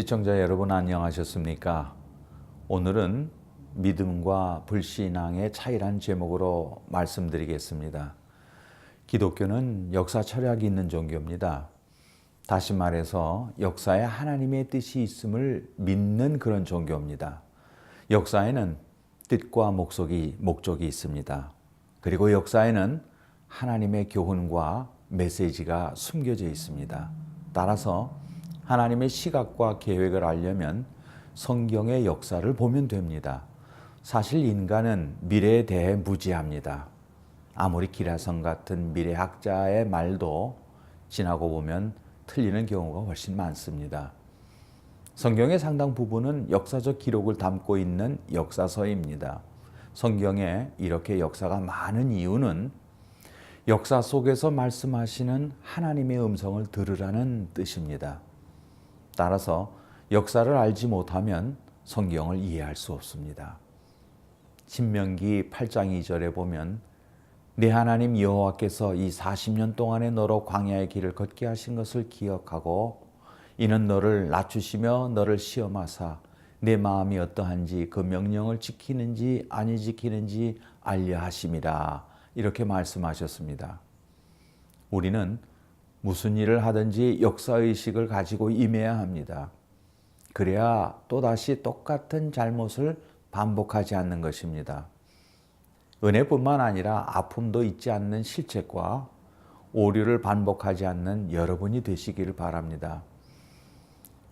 시청자 여러분 안녕하셨습니까? 오늘은 믿음과 불신앙의 차이란 제목으로 말씀드리겠습니다. 기독교는 역사 철학이 있는 종교입니다. 다시 말해서 역사에 하나님의 뜻이 있음을 믿는 그런 종교입니다. 역사에는 뜻과 목적이 있습니다. 그리고 역사에는 하나님의 교훈과 메시지가 숨겨져 있습니다. 따라서 하나님의 시각과 계획을 알려면 성경의 역사를 보면 됩니다. 사실 인간은 미래에 대해 무지합니다. 아무리 기라성 같은 미래학자의 말도 지나고 보면 틀리는 경우가 훨씬 많습니다. 성경의 상당 부분은 역사적 기록을 담고 있는 역사서입니다. 성경에 이렇게 역사가 많은 이유는 역사 속에서 말씀하시는 하나님의 음성을 들으라는 뜻입니다. 따라서 역사를 알지 못하면 성경을 이해할 수 없습니다. 신명기 8장 2절에 보면 네 하나님 여호와께서 이 40년 동안에 너로 광야의 길을 걷게 하신 것을 기억하고 이는 너를 낮추시며 너를 시험하사 내 마음이 어떠한지 그 명령을 지키는지 아니 지키는지 알려 하심이라 이렇게 말씀하셨습니다. 우리는 무슨 일을 하든지 역사의식을 가지고 임해야 합니다. 그래야 또다시 똑같은 잘못을 반복하지 않는 것입니다. 은혜뿐만 아니라 아픔도 잊지 않는 실책과 오류를 반복하지 않는 여러분이 되시기를 바랍니다.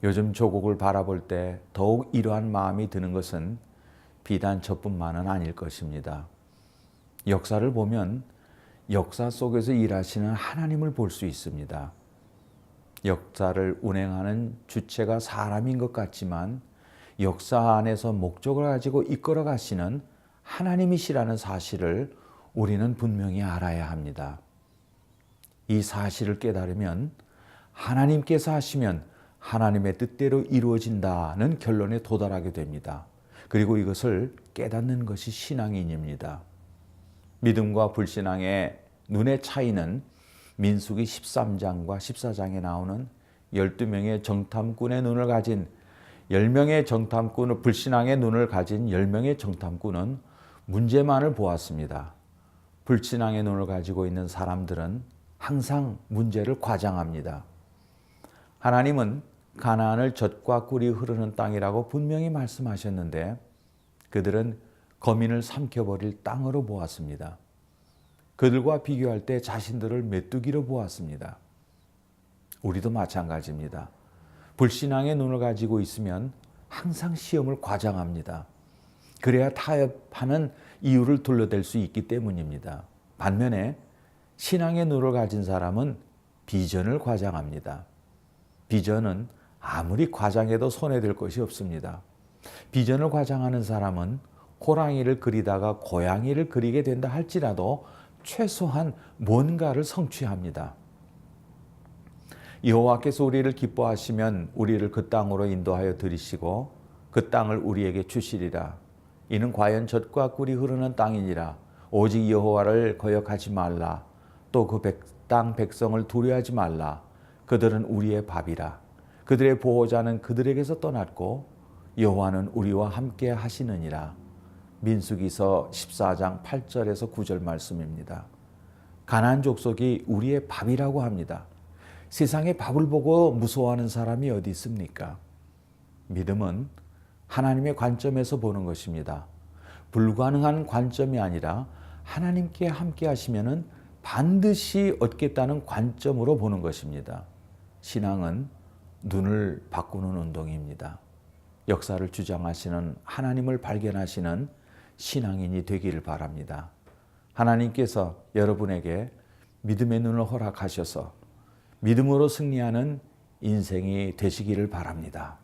요즘 조국을 바라볼 때 더욱 이러한 마음이 드는 것은 비단 저뿐만은 아닐 것입니다. 역사를 보면 역사 속에서 일하시는 하나님을 볼 수 있습니다. 역사를 운행하는 주체가 사람인 것 같지만 역사 안에서 목적을 가지고 이끌어 가시는 하나님이시라는 사실을 우리는 분명히 알아야 합니다. 이 사실을 깨달으면 하나님께서 하시면 하나님의 뜻대로 이루어진다는 결론에 도달하게 됩니다. 그리고 이것을 깨닫는 것이 신앙인입니다. 믿음과 불신앙의 눈의 차이는 민수기 13장과 14장에 나오는 12명의 정탐꾼의 눈을 가진 10명의 정탐꾼은 불신앙의 눈을 가진 10명의 정탐꾼은 문제만을 보았습니다. 불신앙의 눈을 가지고 있는 사람들은 항상 문제를 과장합니다. 하나님은 가나안을 젖과 꿀이 흐르는 땅이라고 분명히 말씀하셨는데 그들은 거민을 삼켜버릴 땅으로 보았습니다. 그들과 비교할 때 자신들을 메뚜기로 보았습니다. 우리도 마찬가지입니다. 불신앙의 눈을 가지고 있으면 항상 시험을 과장합니다. 그래야 타협하는 이유를 둘러댈 수 있기 때문입니다. 반면에 신앙의 눈을 가진 사람은 비전을 과장합니다. 비전은 아무리 과장해도 손해될 것이 없습니다. 비전을 과장하는 사람은 호랑이를 그리다가 고양이를 그리게 된다 할지라도 최소한 뭔가를 성취합니다. 여호와께서 우리를 기뻐하시면 우리를 그 땅으로 인도하여 들이시고 그 땅을 우리에게 주시리라. 이는 과연 젖과 꿀이 흐르는 땅이니라. 오직 여호와를 거역하지 말라. 또 그 땅 백성을 두려워하지 말라. 그들은 우리의 밥이라. 그들의 보호자는 그들에게서 떠났고 여호와는 우리와 함께 하시느니라. 민수기서 14장 8절에서 9절 말씀입니다. 가나안 족속이 우리의 밥이라고 합니다. 세상의 밥을 보고 무서워하는 사람이 어디 있습니까? 믿음은 하나님의 관점에서 보는 것입니다. 불가능한 관점이 아니라 하나님께 함께 하시면은 반드시 얻겠다는 관점으로 보는 것입니다. 신앙은 눈을 바꾸는 운동입니다. 역사를 주장하시는 하나님을 발견하시는 신앙인이 되기를 바랍니다. 하나님께서 여러분에게 믿음의 눈을 허락하셔서 믿음으로 승리하는 인생이 되시기를 바랍니다.